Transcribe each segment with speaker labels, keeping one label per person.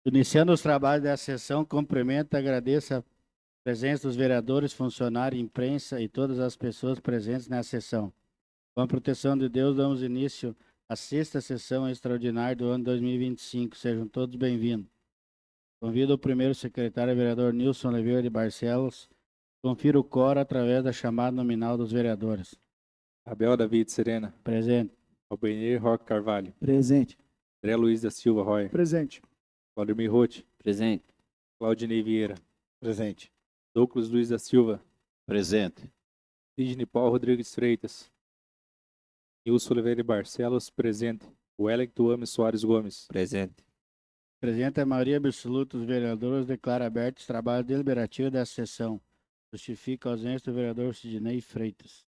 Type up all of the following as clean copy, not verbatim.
Speaker 1: Iniciando os trabalhos dessa sessão, cumprimento e agradeço a presença dos vereadores, funcionários, imprensa e todas as pessoas presentes nessa sessão. Com a proteção de Deus, damos início à sexta sessão extraordinária do ano 2025. Sejam todos bem-vindos. Convido o primeiro secretário, vereador Nilson Oliveira de Barcelos. Confira o quórum através da chamada nominal dos vereadores.
Speaker 2: Abel David Serena,
Speaker 1: Presente.
Speaker 2: Albenir Roque Carvalho,
Speaker 3: Presente.
Speaker 2: André Luiz da Silva Roy,
Speaker 3: Presente.
Speaker 2: Claudemir Roth,
Speaker 4: Presente.
Speaker 2: Claudinei Vieira,
Speaker 3: Presente.
Speaker 2: Douglas Luiz da Silva,
Speaker 4: Presente.
Speaker 2: Sidney Paulo Rodrigues Freitas, Nilson Oliveira de Barcelos, presente. Wellington Ames Soares Gomes,
Speaker 4: Presente.
Speaker 1: Presente a maioria absoluta dos vereadores, declara aberto os trabalhos deliberativos dessa sessão. Justifica a ausência do vereador Sidney Freitas.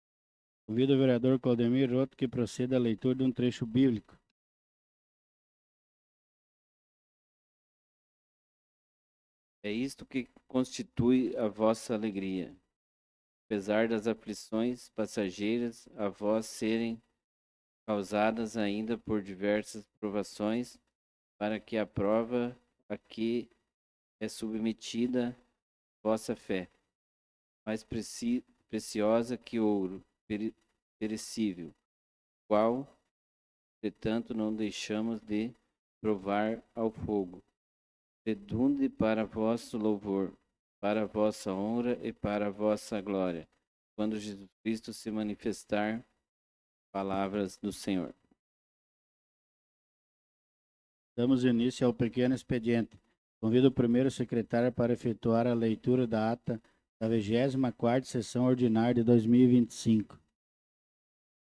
Speaker 1: Convido o vereador Claudemir Roto que proceda à leitura de um trecho bíblico.
Speaker 4: É isto que constitui a vossa alegria. Apesar das aflições passageiras, a vós serem causadas ainda por diversas provações, para que a prova a que é submetida vossa fé, mais preciosa que ouro perecível, qual, entretanto, não deixamos de provar ao fogo, redunde para vosso louvor, para a vossa honra e para a vossa glória, quando Jesus Cristo se manifestar. Palavras do Senhor.
Speaker 1: Damos início ao pequeno expediente. Convido o primeiro secretário para efetuar a leitura da ata da 24ª sessão ordinária de 2025.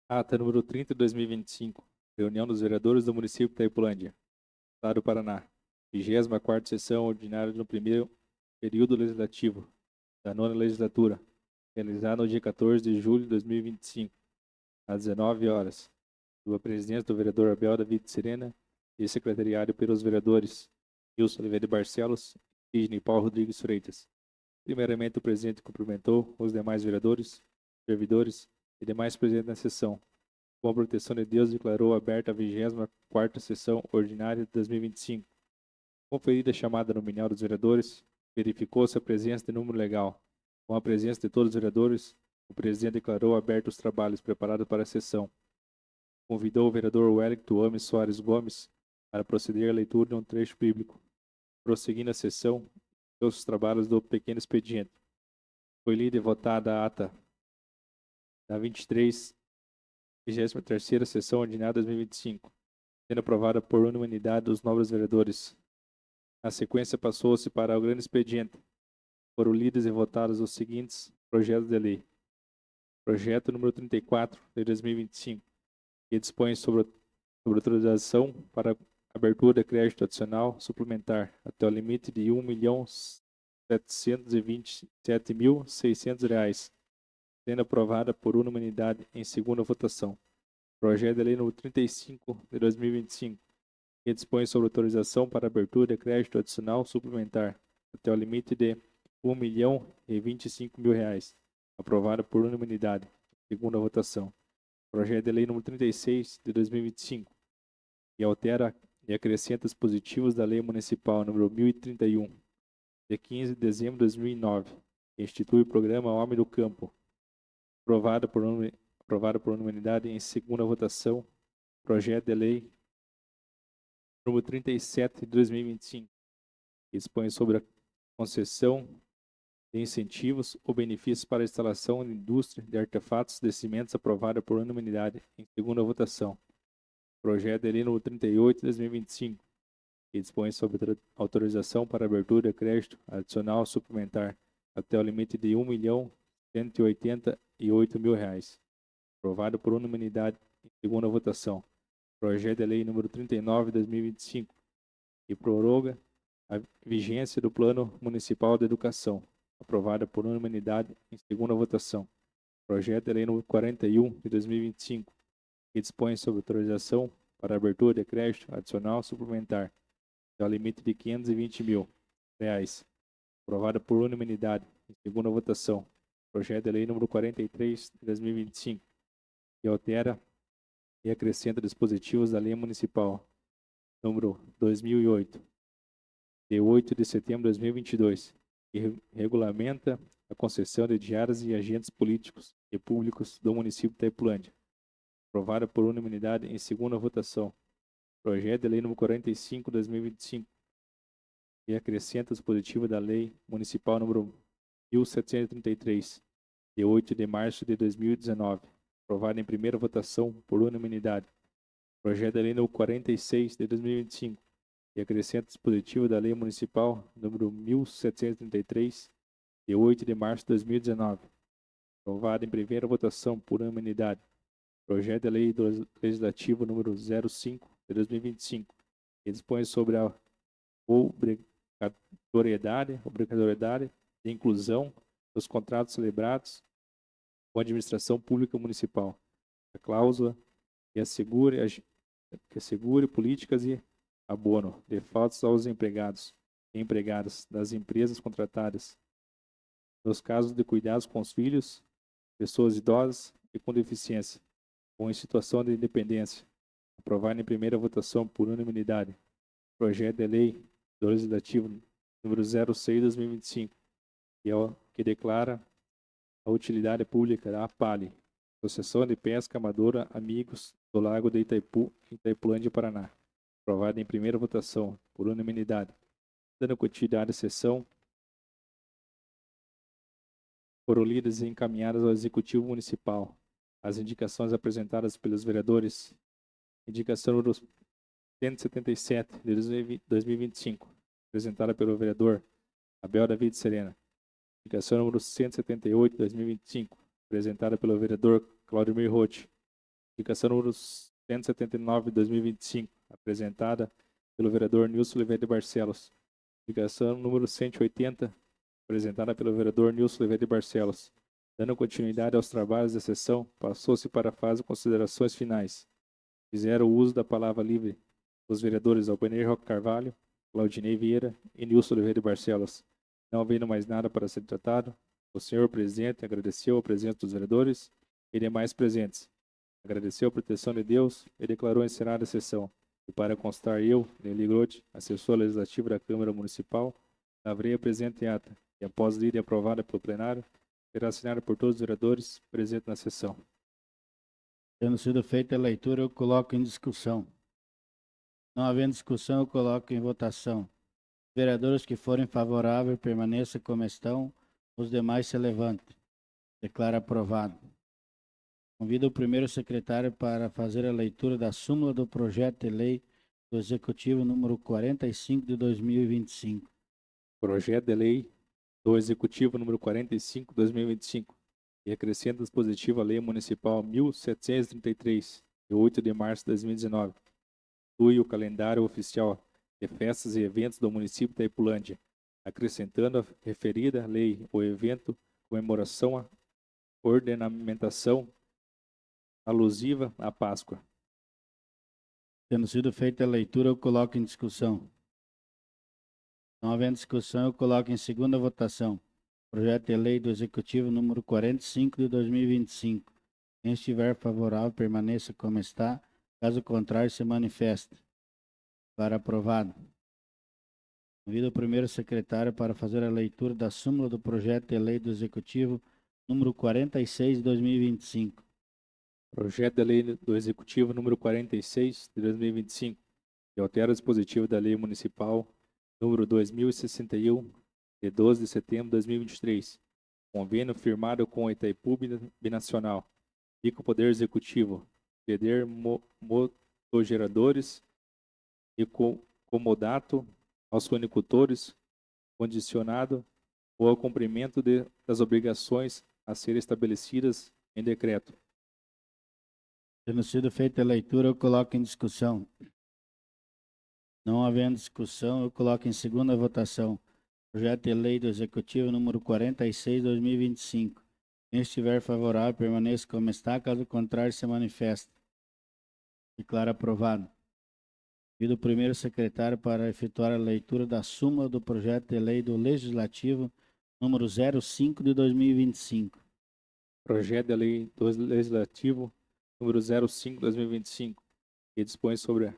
Speaker 2: ata número 30 de 2025, reunião dos vereadores do município de Itaipulândia, Estado do Paraná, 24ª sessão ordinária do primeiro período legislativo da nona legislatura, realizada no dia 14 de julho de 2025, às 19 horas, sob a presidência do vereador Abel David Serena e secretariado pelos vereadores Nilson Oliveira de Barcelos e Sidney Paulo Rodrigues Freitas. Primeiramente, o presidente cumprimentou os demais vereadores, servidores e demais presentes na sessão. Com a proteção de Deus, declarou aberta a 24ª sessão ordinária de 2025. Conferida a chamada nominal dos vereadores, verificou-se a presença de número legal. Com a presença de todos os vereadores, o presidente declarou abertos os trabalhos preparados para a sessão. Convidou o vereador Wellington Ames Soares Gomes para proceder à leitura de um trecho bíblico. Prosseguindo a sessão, os trabalhos do pequeno expediente. Foi lida e votada a ata da 23ª sessão ordinária de 2025, sendo aprovada por unanimidade dos nobres vereadores. Na sequência, passou-se para o grande expediente. Foram lidos e votados os seguintes projetos de lei. Projeto número 34 de 2025, que dispõe sobre autorização para abertura de crédito adicional suplementar até o limite de R$ 1.727.600, sendo aprovada por unanimidade em segunda votação. Projeto de lei número 35 de 2025, que dispõe sobre autorização para abertura de crédito adicional suplementar até o limite de R$ 1.025.000, aprovada por unanimidade em segunda votação. Projeto de lei número 36 de 2025, que altera e acrescenta dispositivos da Lei Municipal número 1031, de 15 de dezembro de 2009, que institui o programa Homem do Campo, aprovado por unanimidade em segunda votação. Projeto de lei número 37 de 2025, que dispõe sobre a concessão de incentivos ou benefícios para a instalação de indústria de artefatos de cimentos, aprovada por unanimidade em segunda votação. Projeto de lei número 38 de 2025, que dispõe sobre autorização para abertura de crédito adicional suplementar até o limite de R$ 1.188.000, aprovado por unanimidade em segunda votação. Projeto de lei número 39 de 2025, que prorroga a vigência do Plano Municipal de Educação, aprovada por unanimidade em segunda votação. Projeto de lei número 41 de 2025, que dispõe sobre autorização para abertura de crédito adicional suplementar até o limite de R$ 520.000, aprovada por unanimidade em segunda votação. Projeto de lei número 43 de 2025, que altera e acrescenta dispositivos da Lei Municipal número 2008, de 8 de setembro de 2022, que regulamenta a concessão de diárias e agentes políticos e públicos do município de Itaipulândia. Aprovada por unanimidade em segunda votação. Projeto de Lei nº 45, 2025, que acrescenta o dispositivo da Lei Municipal nº 1733, de 8 de março de 2019. Aprovada em primeira votação por unanimidade. Projeto de Lei nº 46, de 2025, que acrescenta o dispositivo da Lei Municipal nº 1733, de 8 de março de 2019. Aprovado em primeira votação por unanimidade. Projeto de Lei Legislativo número 05, de 2025, que dispõe sobre a obrigatoriedade de inclusão dos contratos celebrados com a administração pública municipal. A cláusula que assegure políticas e abono de faltas aos empregados e empregadas das empresas contratadas nos casos de cuidados com os filhos, pessoas idosas e com deficiência, ou em situação de independência. Aprovado em primeira votação por unanimidade. Projeto de Lei do Legislativo número 06/2025, que declara a utilidade pública da APALE, Associação de Pesca Amadora Amigos do Lago de Itaipu, Itaipulândia, Paraná. Aprovado em primeira votação por unanimidade. Dando continuidade à sessão, foram lidas e encaminhadas ao Executivo Municipal as indicações apresentadas pelos vereadores. Indicação número 177 de 2025, apresentada pelo vereador Abel David Serena. Indicação número 178 de 2025, apresentada pelo vereador Claudemir Roth. Indicação número 179 de 2025, apresentada pelo vereador Nilson Oliveira de Barcelos. Indicação número 180, apresentada pelo vereador Nilson Oliveira de Barcelos. Dando continuidade aos trabalhos da sessão, passou-se para a fase de considerações finais. Fizeram uso da palavra livre os vereadores Albanir Roque Carvalho, Claudinei Vieira e Nilson Oliveira de Barcelos. Não havendo mais nada para ser tratado, o senhor presidente agradeceu a presença dos vereadores e demais presentes. Agradeceu a proteção de Deus e declarou encerrada a sessão. E para constar eu, Nelly Grotti, assessor legislativo da Câmara Municipal, lavrei a presente ata, e após lida e aprovada pelo plenário, será assinada por todos os vereadores presentes na sessão.
Speaker 1: Tendo sido feita a leitura, eu coloco em discussão. Não havendo discussão, eu coloco em votação. Vereadores que forem favoráveis, permaneçam como estão. Os demais se levantem. Declaro aprovado. Convido o primeiro secretário para fazer a leitura da súmula do projeto de lei do Executivo número 45 de 2025.
Speaker 2: Projeto de Lei do Executivo número 45, 2025, que acrescenta dispositivo à Lei Municipal 1733, de 8 de março de 2019. Inclui o calendário oficial de festas e eventos do município de Itaipulândia, acrescentando a referida lei o evento, comemoração, ornamentação alusiva à Páscoa.
Speaker 1: Tendo sido feita a leitura, eu coloco em discussão. Não havendo discussão, eu coloco em segunda votação. Projeto de lei do Executivo número 45 de 2025. Quem estiver favorável, permaneça como está. Caso contrário, se manifesta. Para aprovado. Convido o primeiro secretário para fazer a leitura da súmula do projeto de lei do Executivo número 46 de 2025.
Speaker 2: Projeto de Lei do Executivo número 46 de 2025, que altera o dispositivo da Lei Municipal número 2061, de 12 de setembro de 2023. Convênio firmado com a Itaipu Binacional. Fica o Poder Executivo ceder motogeradores e comodato aos suinicultores, condicionado ou ao cumprimento das obrigações a serem estabelecidas em decreto.
Speaker 1: Tendo sido feita a leitura, eu coloco em discussão. Não havendo discussão, eu coloco em segunda votação. Projeto de lei do Executivo número 46, 2025. Quem estiver favorável, permaneça como está. Caso contrário, se manifesta. Declaro aprovado. Convido o primeiro secretário para efetuar a leitura da súmula do projeto de lei do Legislativo número 05 de 2025.
Speaker 2: Projeto de Lei do Legislativo número 05/2025, que dispõe sobre a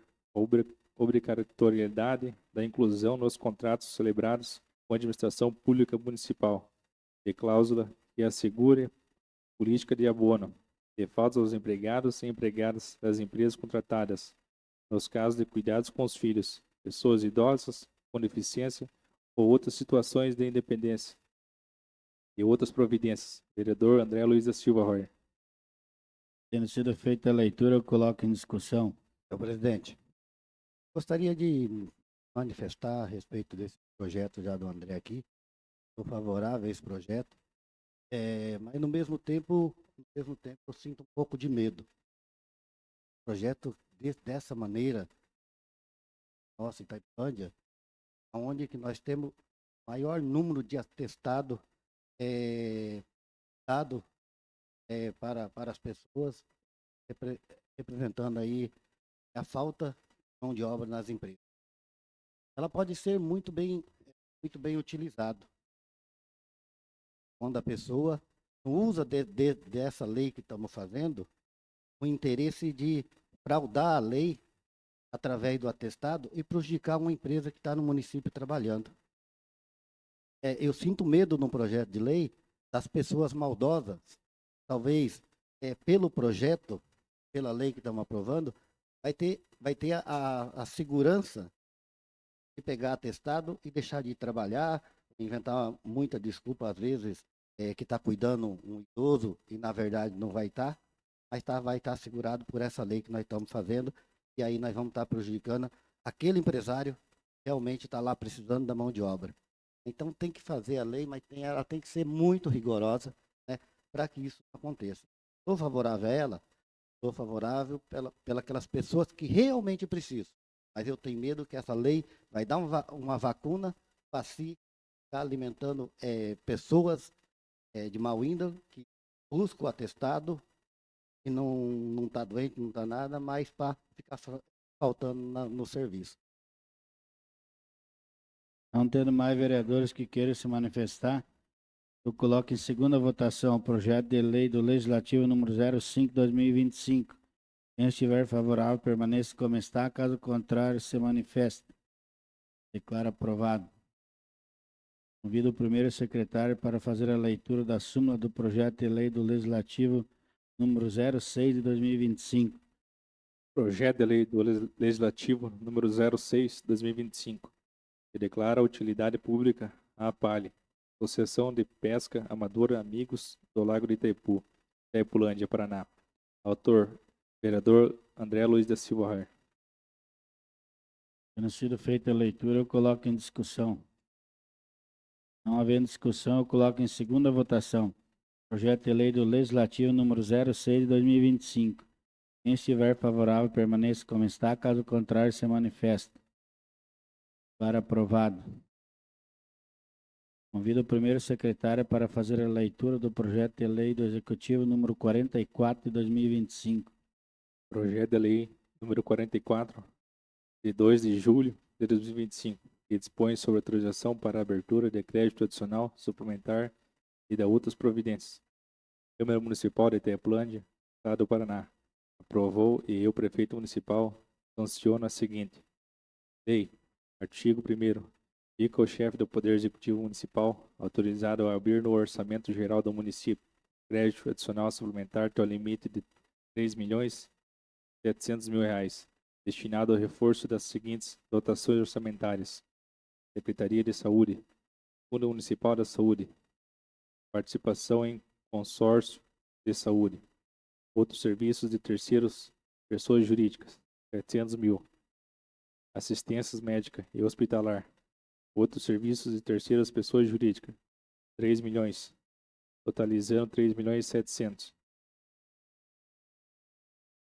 Speaker 2: obrigatoriedade da inclusão nos contratos celebrados com a administração pública municipal de cláusula que assegure política de abono de faltas aos empregados e empregadas das empresas contratadas, nos casos de cuidados com os filhos, pessoas idosas com deficiência ou outras situações de independência e outras providências. Vereador André Luiz da Silva Royer.
Speaker 1: Tendo sido feita a leitura, eu coloco em discussão.
Speaker 3: Senhor presidente, gostaria de manifestar a respeito desse projeto já do André aqui. Sou favorável a esse projeto, mas no mesmo tempo eu sinto um pouco de medo. O projeto dessa maneira, nossa, Itaipândia, onde que nós temos maior número de atestado dado para as pessoas, representando aí a falta de mão de obra nas empresas. Ela pode ser muito bem utilizado quando a pessoa usa dessa lei que estamos fazendo o interesse de fraudar a lei através do atestado e prejudicar uma empresa que está no município trabalhando. Eu sinto medo no projeto de lei das pessoas maldosas, talvez pelo projeto, pela lei que estamos aprovando, vai ter a segurança de pegar atestado e deixar de ir trabalhar, inventar muita desculpa às vezes, que está cuidando um idoso e na verdade não vai estar, mas vai estar segurado por essa lei que nós estamos fazendo, e aí nós vamos estar prejudicando aquele empresário que realmente está lá precisando da mão de obra. Então tem que fazer a lei, mas ela tem que ser muito rigorosa, né, para que isso aconteça. Sou favorável a ela, sou favorável pelas pessoas que realmente precisam, mas eu tenho medo que essa lei vai dar uma vacuna para si ficar alimentando pessoas de mau índole, que buscam o atestado, que não está doente, não está nada, mas para ficar faltando no serviço.
Speaker 1: Não tendo mais vereadores que queiram se manifestar, eu coloco em segunda votação o projeto de lei do Legislativo número 05/2025. Quem estiver favorável, permaneça como está. Caso contrário, se manifeste. Declaro aprovado. Convido o primeiro secretário para fazer a leitura da súmula do projeto de lei do Legislativo número 06/2025.
Speaker 2: Projeto de lei do Legislativo número 06/2025, que declara a utilidade pública a APALE, Associação de Pesca Amadora Amigos do Lago de Itaipu, Itaipulândia, Paraná. Autor, vereador André Luiz da Silva Royer.
Speaker 1: Tendo sido feita a leitura, eu coloco em discussão. Não havendo discussão, eu coloco em segunda votação. Projeto de lei do Legislativo número 06/2025. Quem estiver favorável, permaneça como está. Caso contrário, se manifeste. Para aprovado. Convido o primeiro secretário para fazer a leitura do projeto de lei do Executivo número 44/2025.
Speaker 2: Projeto de lei número 44, de 2 de julho de 2025, que dispõe sobre autorização para a abertura de crédito adicional, suplementar e da outras providências. Câmara Municipal de Itaipulândia, Estado do Paraná. Aprovou e eu, prefeito municipal, sanciono a seguinte. Lei. Artigo 1º. Fica o chefe do Poder Executivo Municipal autorizado a abrir no Orçamento Geral do município crédito adicional suplementar até o limite de R$3.700.000, destinado ao reforço das seguintes dotações orçamentárias: Secretaria de Saúde, Fundo Municipal da Saúde, participação em consórcio de saúde, outros serviços de terceiros, pessoas jurídicas, 700.000, assistências médica e hospitalar, outros serviços de terceiras pessoas jurídicas, 3 milhões, totalizando 3.700.000.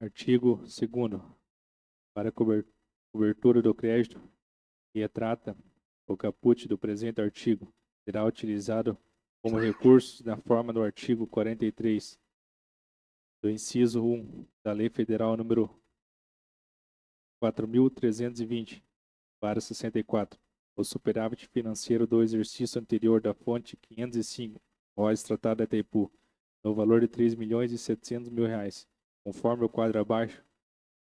Speaker 2: Artigo 2º. Para cobertura do crédito que retrata o caput do presente artigo, será utilizado como recurso na forma do artigo 43 do inciso 1 da Lei Federal número 4.320/64, o superávit financeiro do exercício anterior da fonte 505, ROS Tratado da Itaipu, no valor de R$3.700.000, conforme o quadro abaixo,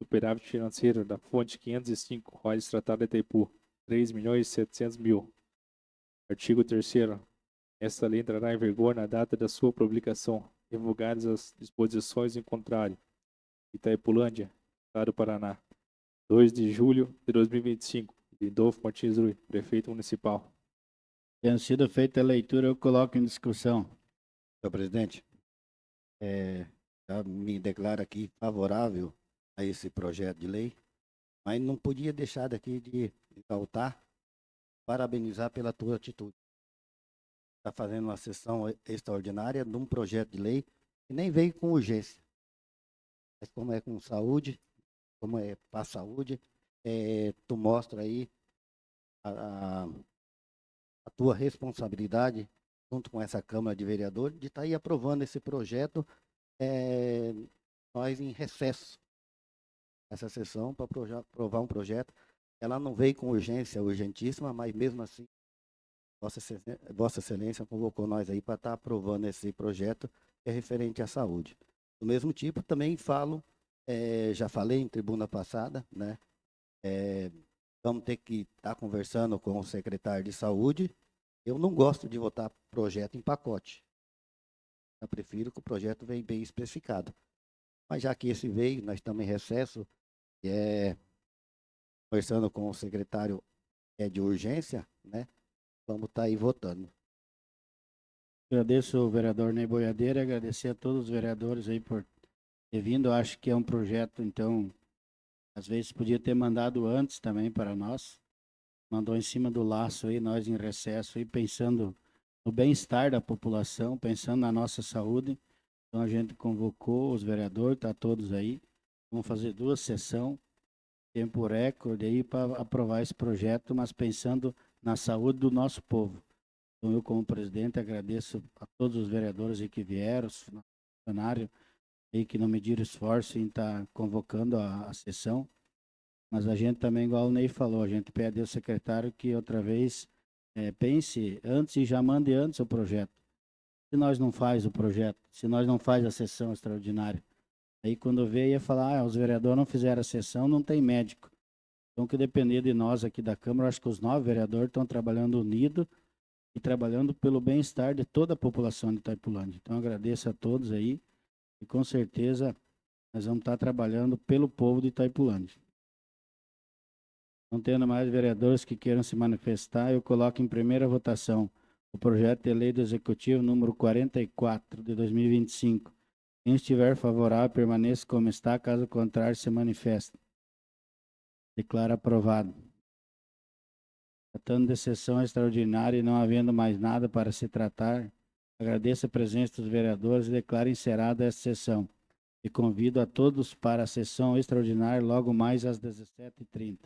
Speaker 2: superávit financeiro da fonte 505, royalties tratado Itaipu, 3.700.000. Artigo 3º. Esta lei entrará em vigor na data da sua publicação, revogadas as disposições em contrário. Itaipulândia, Estado do Paraná, 2 de julho de 2025. Lindolfo Martins Rui, Prefeito Municipal.
Speaker 1: Tendo sido feita a leitura, eu coloco em discussão.
Speaker 3: Senhor presidente, já me declaro aqui favorável a esse projeto de lei, mas não podia deixar daqui de exaltar, parabenizar pela tua atitude. Está fazendo uma sessão extraordinária de um projeto de lei que nem veio com urgência. Mas como é com saúde, como é para a saúde, tu mostra aí a tua responsabilidade junto com essa Câmara de Vereadores de estar aí aprovando esse projeto, nós em recesso. Essa sessão para aprovar um projeto, ela não veio com urgência, urgentíssima, mas mesmo assim, Vossa Excelência convocou nós aí para estar aprovando esse projeto que é referente à saúde. Do mesmo tipo, também falo, já falei em tribuna passada, né? Vamos ter que estar conversando com o secretário de saúde. Eu não gosto de votar projeto em pacote. Eu prefiro que o projeto venha bem especificado. Mas já que esse veio, nós estamos em recesso, conversando com o secretário de urgência, né? Vamos estar aí votando.
Speaker 1: Agradeço o vereador Ney Boiadeiro e agradecer a todos os vereadores aí por ter vindo. Eu acho que é um projeto, então, às vezes podia ter mandado antes também para nós. Mandou em cima do laço aí, nós em recesso aí, pensando no bem-estar da população, pensando na nossa saúde. Então a gente convocou os vereadores, tá todos aí. Vamos fazer 2 sessões, tempo recorde aí para aprovar esse projeto, mas pensando na saúde do nosso povo. Então eu, como presidente, agradeço a todos os vereadores aí que vieram, os funcionários aí que não mediram esforço em estar convocando a sessão. Mas a gente também, igual o Ney falou, a gente pede ao secretário que outra vez pense antes e já mande antes o projeto. Se nós não faz o projeto, se nós não faz a sessão extraordinária, aí quando vê ia falar, os vereadores não fizeram a sessão, não tem médico. Então, que depender de nós aqui da Câmara, acho que os 9 vereadores estão trabalhando unidos e trabalhando pelo bem-estar de toda a população de Itaipulândia. Então, agradeço a todos aí e com certeza nós vamos estar trabalhando pelo povo de Itaipulândia. Não tendo mais vereadores que queiram se manifestar, eu coloco em primeira votação o projeto de lei do Executivo número 44 de 2025. Quem estiver favorável, permaneça como está, caso contrário, se manifeste. Declaro aprovado. Tratando de sessão extraordinária e não havendo mais nada para se tratar, agradeço a presença dos vereadores e declaro encerrada esta sessão. E convido a todos para a sessão extraordinária logo mais às 17h30.